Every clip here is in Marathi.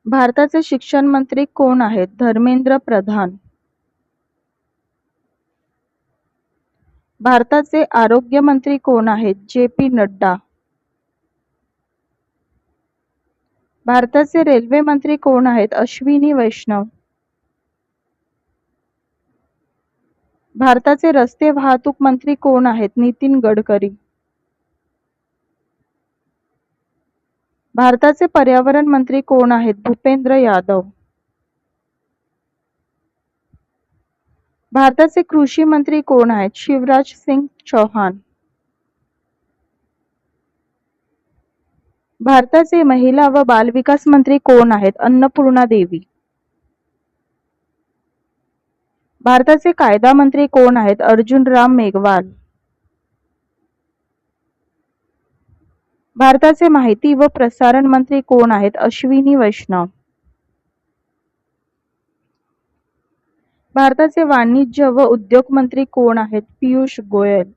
भारताचे शिक्षण मंत्री कोण आहेत? धर्मेंद्र प्रधान. भारताचे आरोग्य मंत्री कोण आहेत? जे.पी. नड्डा. भारताचे रेल्वे मंत्री कोण आहेत? अश्विनी वैष्णव. भारताचे रस्ते वाहतूक मंत्री कोण आहेत? नितीन गडकरी. भारताचे पर्यावरण मंत्री कोण आहेत? भूपेंद्र यादव. भारताचे कृषी मंत्री कोण आहेत? शिवराज सिंग चौहान. भारताचे महिला व बाल विकास मंत्री कोण आहेत? अन्नपूर्णा देवी. भारताचे कायदा मंत्री कोण आहेत? अर्जुन राम मेघवाल. भारताचे माहिती व प्रसारण मंत्री कोण आहेत? अश्विनी वैष्णव. भारताचे वाणिज्य व उद्योग मंत्री कोण आहेत? पीयूष गोयल.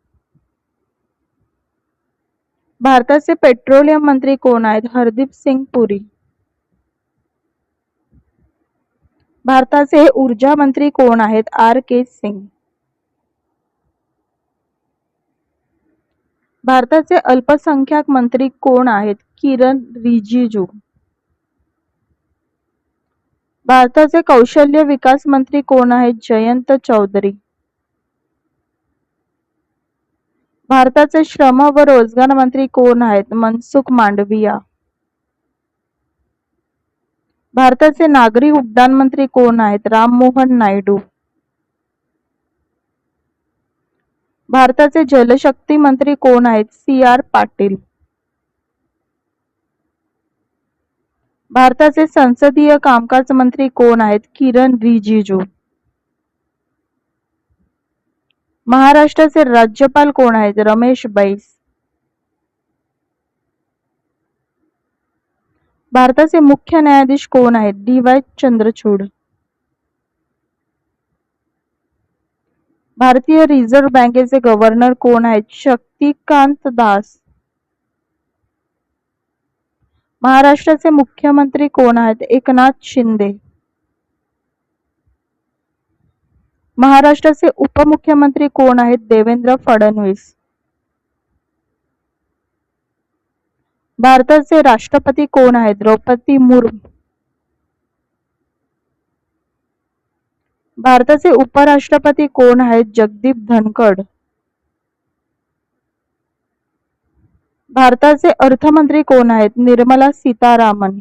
भारताचे पेट्रोलियम मंत्री कोण आहेत? हरदीप सिंग पुरी. भारताचे ऊर्जा मंत्री कोण आहेत? आर.के. सिंग. भारताचे अल्पसंख्याक मंत्री कोण आहेत? किरण रिजिजू. भारताचे कौशल्य विकास मंत्री कोण आहेत? जयंत चौधरी. भारताचे श्रम व रोजगार मंत्री कोण आहेत? मनसुख मांडविया. भारताचे नागरी उड्डाण मंत्री कोण आहेत? राममोहन नायडू. भारताचे जलशक्ती मंत्री कोण आहेत? सी.आर. पाटील. भारताचे संसदीय कामकाज मंत्री कोण आहेत? किरण रिजिजू. महाराष्ट्राचे राज्यपाल कोण आहेत? रमेश बैस. भारताचे मुख्य न्यायाधीश कोण आहेत? डी.वाय. चंद्रचूड. भारतीय रिझर्व्ह बँकेचे गव्हर्नर कोण आहेत? शक्तिकांत दास. महाराष्ट्राचे मुख्यमंत्री कोण आहेत? एकनाथ शिंदे. महाराष्ट्राचे उपमुख्यमंत्री कोण आहेत? देवेंद्र फडणवीस. भारताचे राष्ट्रपती कोण आहेत? द्रौपदी मुर्मू. भारताचे उपराष्ट्रपती कोण आहेत? जगदीप धनखड. भारताचे अर्थमंत्री कोण आहेत? निर्मला सीतारामन.